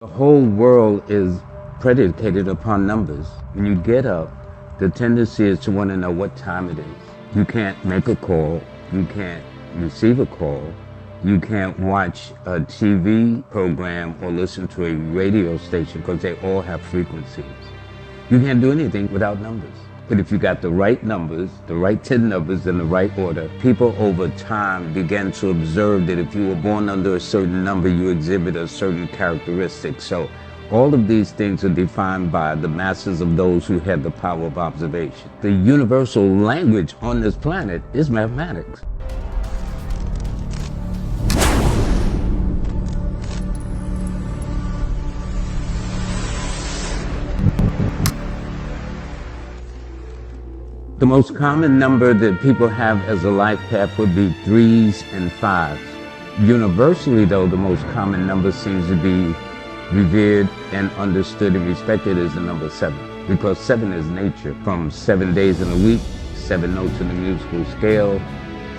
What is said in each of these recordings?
The whole world is predicated upon numbers. When you get up, the tendency is to want to know what time it is. You can't make a call, you can't receive a call, you can't watch a TV program or listen to a radio station because they all have frequencies. You can't do anything without numbers. But if you got the right numbers, the right 10 numbers in the right order, people over time began to observe that if you were born under a certain number, you exhibit a certain characteristic. So all of these things are defined by the masses of those who had the power of observation. The universal language on this planet is mathematics. The most common number that people have as a life path would be 3s and 5s. Universally, though, the most common number seems to be revered and understood and respected is the number 7, because 7 is nature. From 7 days in a week, 7 notes in the musical scale,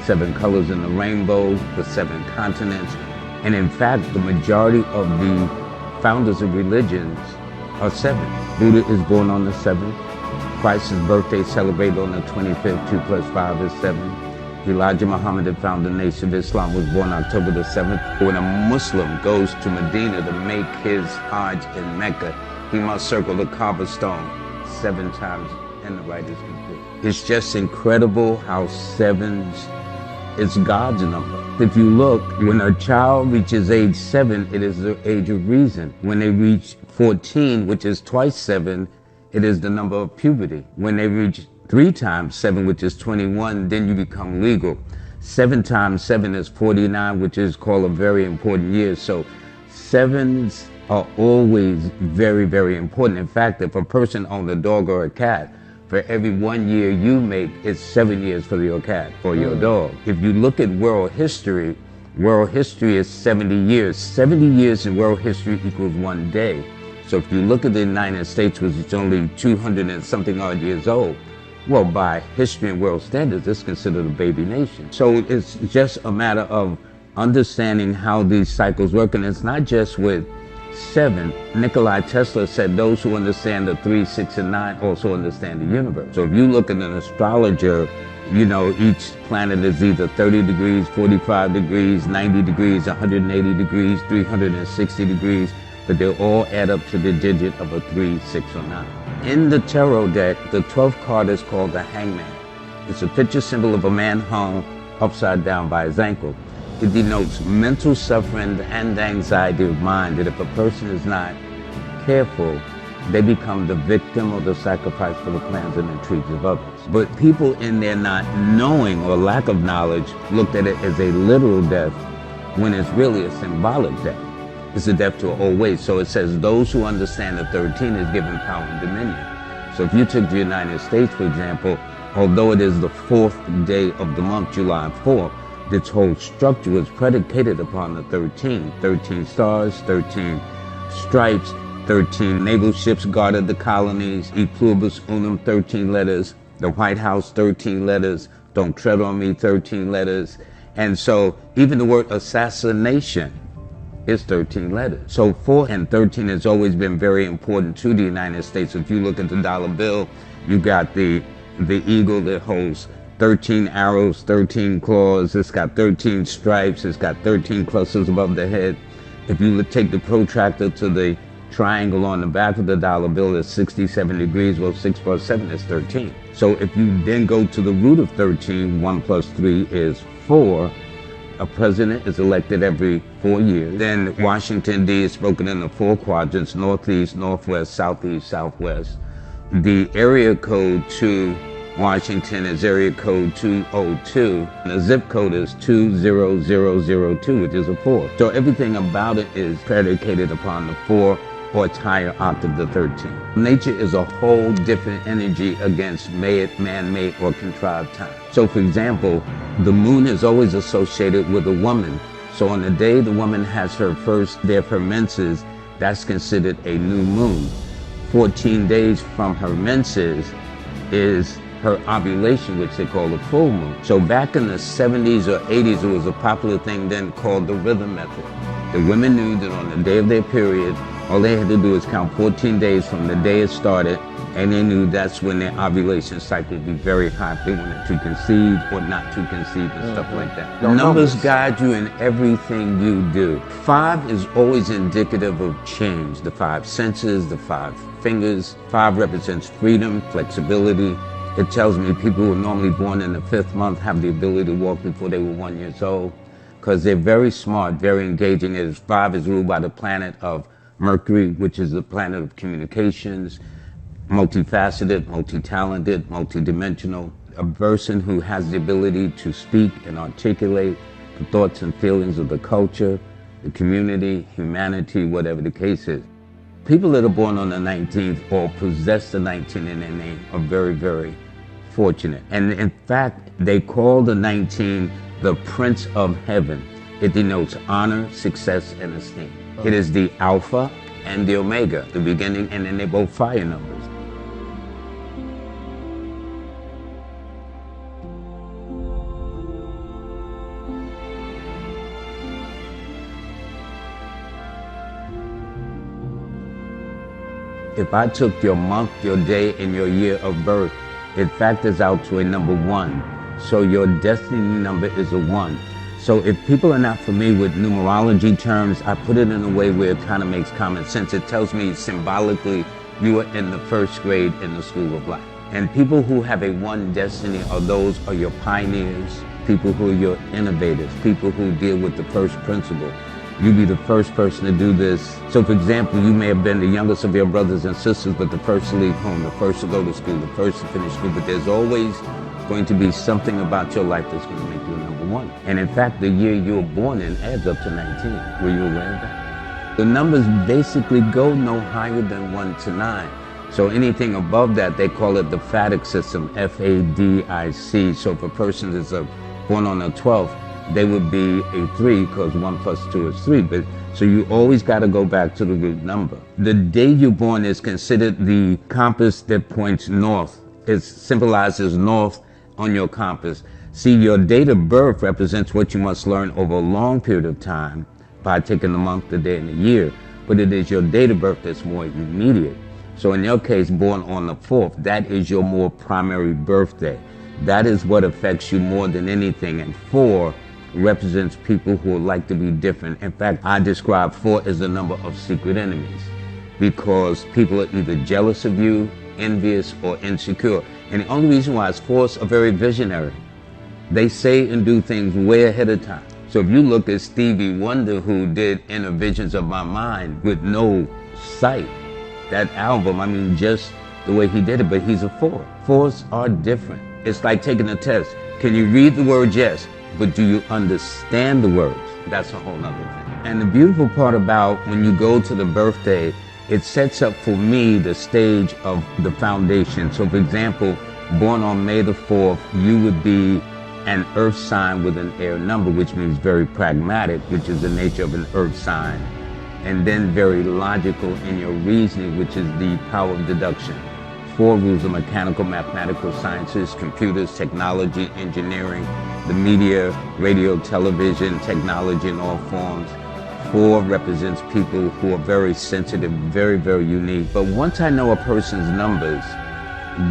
7 colors in the rainbow, the 7 continents, and in fact, the majority of the founders of religions are 7. Buddha is born on the 7th. Christ's birthday celebrated on the 25th, 2 plus 5 is 7. Elijah Muhammad, the founder of the Nation of Islam, was born October the 7th. When a Muslim goes to Medina to make his Hajj in Mecca, he must circle the Kaaba stone 7 times and the rite is complete. It's just incredible how 7s is God's number. If you look, when a child reaches age 7, it is the age of reason. When they reach 14, which is twice 7, it is the number of puberty. When they reach 3 times 7, which is 21, then you become legal. 7 times 7 is 49, which is called a very important year. So 7s are always very, very important. In fact, if a person owns a dog or a cat, for every 1 year you make, it's 7 years for your cat or your dog. If you look at world history is 70 years. 70 years in world history equals 1 day. So if you look at the United States, which is only 200 and something odd years old, well, by history and world standards, it's considered a baby nation. So it's just a matter of understanding how these cycles work. And it's not just with 7. Nikola Tesla said those who understand the 3, 6, and 9 also understand the universe. So if you look at an astrologer, you know, each planet is either 30 degrees, 45 degrees, 90 degrees, 180 degrees, 360 degrees, but they all add up to the digit of a 3, 6, or 9. In the tarot deck, the 12th card is called the Hangman. It's a picture symbol of a man hung upside down by his ankle. It denotes mental suffering and anxiety of mind, that if a person is not careful, they become the victim or the sacrifice for the plans and intrigues of others. But people in their not knowing or lack of knowledge looked at it as a literal death when it's really a symbolic death. It's a death to old ways. So it says those who understand the 13 is given power and dominion. So if you took the United States, for example, although it is the 4th day of the month, July 4th, its whole structure was predicated upon the 13. 13 stars, 13 stripes, 13 naval ships guarded the colonies, E pluribus unum, 13 letters, the White House, 13 letters, don't tread on me, 13 letters. And so even the word assassination is 13 letters. So 4 and 13 has always been very important to the United States. If you look at the dollar bill, you got the eagle that holds 13 arrows, 13 claws. It's got 13 stripes. It's got 13 clusters above the head. If you take the protractor to the triangle on the back of the dollar bill, it's 67 degrees. Well, 6 plus 7 is 13. So if you then go to the root of 13, 1 plus 3 is 4. A president is elected every 4 years. Then Washington, D is broken into 4 quadrants: northeast, northwest, southeast, southwest. The area code to Washington is area code 202. And the zip code is 20002, which is a 4. So everything about it is predicated upon the 4 or its higher octave, the 13. Nature is a whole different energy against man-made or contrived time. So for example, the moon is always associated with a woman. So on the day the woman has her first day of her menses, that's considered a new moon. 14 days from her menses is her ovulation, which they call the full moon. So back in the 70s or 80s, it was a popular thing then called the rhythm method. The women knew that on the day of their period, All they had to do is count 14 days from the day it started, and they knew that's when their ovulation cycle would be very high if they wanted to conceive or not to conceive and stuff like that. Numbers guide you in everything you do. 5 is always indicative of change. The 5 senses, the 5 fingers. 5 represents freedom, flexibility. It tells me people who are normally born in the 5th month have the ability to walk before they were 1 year old, because they're very smart, very engaging. 5 is ruled by the planet of Mercury, which is the planet of communications, multifaceted, multi-talented, multi-dimensional. A person who has the ability to speak and articulate the thoughts and feelings of the culture, the community, humanity, whatever the case is. People that are born on the 19th or possess the 19 in their name are very, very fortunate. And in fact, they call the 19 the Prince of Heaven. It denotes honor, success, and esteem. It is the Alpha and the Omega, the beginning, and then they're both fire numbers. If I took your month, your day, and your year of birth, it factors out to a number 1. So your destiny number is a 1. So if people are not familiar with numerology terms, I put it in a way where it kind of makes common sense. It tells me symbolically you are in the 1st grade in the school of life. And people who have a 1 destiny are your pioneers, people who are your innovators, people who deal with the first principle. You be the first person to do this. So for example, you may have been the youngest of your brothers and sisters, but the first to leave home, the first to go to school, the first to finish school, but there's always going to be something about your life that's going to make you a number 1. And in fact, the year you were born in adds up to 19. Were you aware of that? The numbers basically go no higher than 1 to 9. So anything above that, they call it the Fadic system, F-A-D-I-C. So if a person is born on the 12th, they would be a 3 because 1 plus 2 is 3. But so you always got to go back to the root number. The day you're born is considered the compass that points north. It symbolizes north on your compass. See, your date of birth represents what you must learn over a long period of time by taking the month, the day, and the year. But it is your date of birth that's more immediate. So in your case, born on the 4th, that is your more primary birthday. That is what affects you more than anything. And 4 represents people who would like to be different. In fact, I describe 4 as the number of secret enemies, because people are either jealous of you, envious, or insecure. And the only reason why is 4s are very visionary. They say and do things way ahead of time. So if you look at Stevie Wonder, who did Inner Visions of My Mind with no sight, that album, I mean, just the way he did it, but he's a 4. 4s are different. It's like taking a test. Can you read the word yes, but do you understand the words? That's a whole nother thing. And the beautiful part about when you go to the birthday, it sets up for me the stage of the foundation. So for example, born on May the 4th, you would be an earth sign with an air number, which means very pragmatic, which is the nature of an earth sign. And then very logical in your reasoning, which is the power of deduction. 4 rules of mechanical, mathematical sciences, computers, technology, engineering, the media, radio, television, technology in all forms. 4 represents people who are very sensitive, very, very unique. But once I know a person's numbers,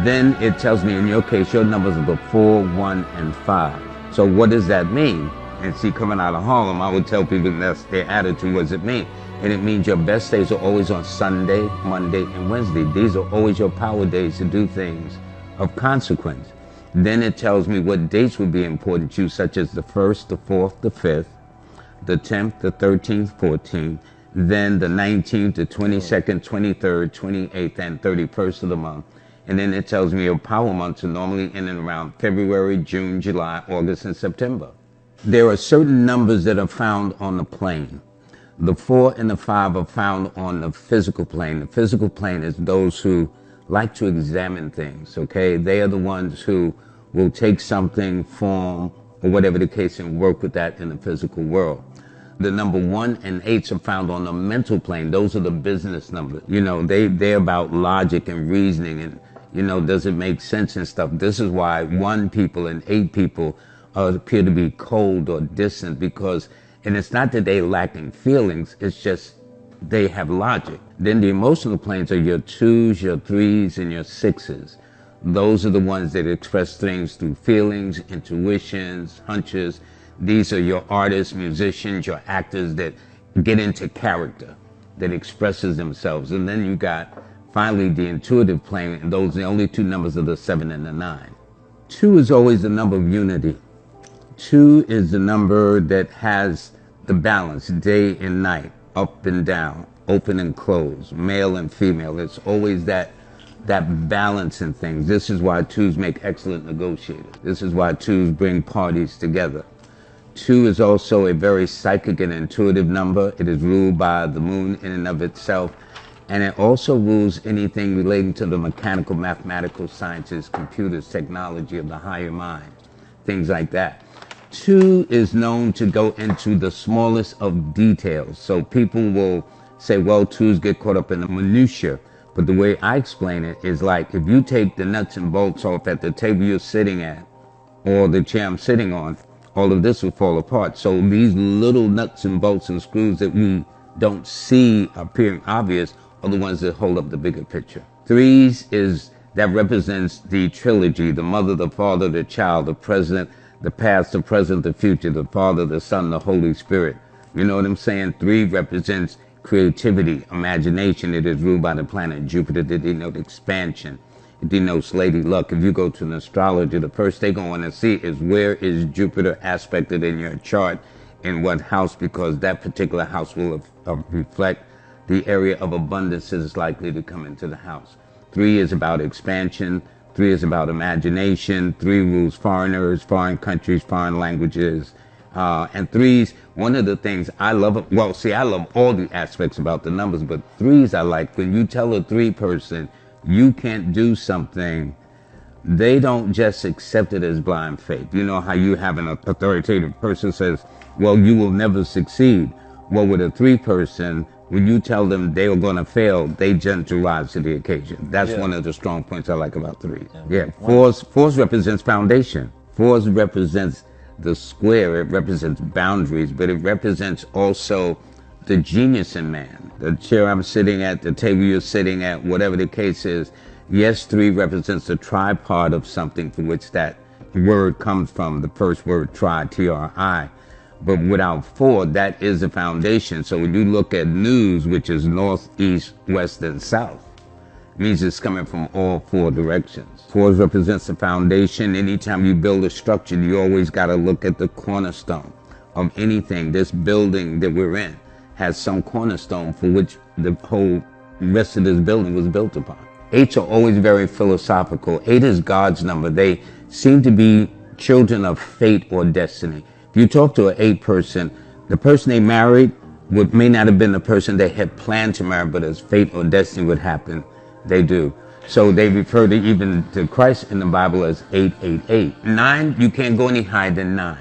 then it tells me, in your case, your numbers are the 4, 1, and 5. So what does that mean? And see, coming out of Harlem, I would tell people that's their attitude. What does it mean? And it means your best days are always on Sunday, Monday, and Wednesday. These are always your power days to do things of consequence. Then it tells me what dates would be important to you, such as the 1st, the 4th, the 5th, the 10th, the 13th, 14th, then the 19th, the 22nd, 23rd, 28th, and 31st of the month. And then it tells me your power months are normally in and around February, June, July, August, and September. There are certain numbers that are found on the plane. The 4 and the 5 are found on the physical plane. The physical plane is those who like to examine things, okay? They are the ones who will take something, form, or whatever the case, and work with that in the physical world. The number 1 and 8s are found on the mental plane. Those are the business numbers. You know, they're about logic and reasoning and, you know, does it make sense and stuff. This is why 1 people and 8 people appear to be cold or distant, because, and it's not that they lacking feelings, it's just they have logic. Then the emotional planes are your 2s, your 3s, and your 6s. Those are the ones that express things through feelings, intuitions, hunches. These are your artists, musicians, your actors that get into character, that expresses themselves. And then you got finally the intuitive plane, and those are the only two numbers of the 7 and the 9. 2 is always the number of unity. 2 is the number that has the balance, day and night, up and down, open and closed, male and female. It's always that balance in things. This is why 2s make excellent negotiators. This is why 2s bring parties together. 2 is also a very psychic and intuitive number. It is ruled by the moon in and of itself. And it also rules anything relating to the mechanical, mathematical sciences, computers, technology of the higher mind, things like that. 2 is known to go into the smallest of details. So people will say, well, 2s get caught up in the minutiae. But the way I explain it is like if you take the nuts and bolts off at the table you're sitting at or the chair I'm sitting on, all of this will fall apart. So these little nuts and bolts and screws that we don't see appearing obvious are the ones that hold up the bigger picture. 3s that represents the trilogy, the mother, the father, the child, the president, the past, the present, the future, the Father, the Son, the Holy Spirit. You know what I'm saying? 3 represents creativity, imagination. It is ruled by the planet Jupiter that denotes expansion. It denotes Lady Luck. If you go to an astrologer, the first thing they want to see is where is Jupiter aspected in your chart, in what house, because that particular house will reflect the area of abundance that is likely to come into the house. 3 is about expansion. 3 is about imagination. 3 rules foreigners, foreign countries, foreign languages. And 3s, one of the things I love, well, see, I love all the aspects about the numbers, but 3s I like. When you tell a 3 person you can't do something, they don't just accept it as blind faith. You know how you have an authoritative person says, well, you will never succeed. Well, with a 3 person, when you tell them they are going to fail, they jump to rise to the occasion. That's one of the strong points I like about 3s. Yeah. 4s represents foundation. 4s represents the square. It represents boundaries, but it represents also the genius in man. The chair I'm sitting at, the table you're sitting at, whatever the case is. Yes, 3 represents the tripod of something for which that word comes from, the first word tri, T-R-I. But without 4, that is the foundation. So when you look at news, which is north, east, west, and south, it means it's coming from all 4 directions. 4 represents the foundation. Anytime you build a structure, you always got to look at the cornerstone of anything. This building that we're in has some cornerstone for which the whole rest of this building was built upon. 8s are always very philosophical. 8 is God's number. They seem to be children of fate or destiny. If you talk to an 8 person, the person they married may not have been the person they had planned to marry, but as fate or destiny would happen, they do. So they refer to even to Christ in the Bible as 888. 9, you can't go any higher than 9.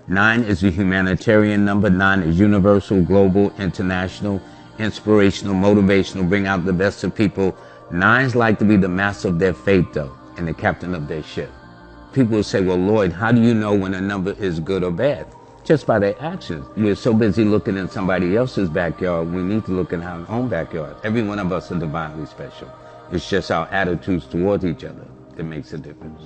9 is a humanitarian number. 9 is universal, global, international, inspirational, motivational, bring out the best of people. 9s like to be the master of their fate, though, and the captain of their ship. People will say, well, Lloyd, how do you know when a number is good or bad? Just by their actions. We're so busy looking in somebody else's backyard, we need to look in our own backyard. Every one of us are divinely special. It's just our attitudes toward each other that makes a difference.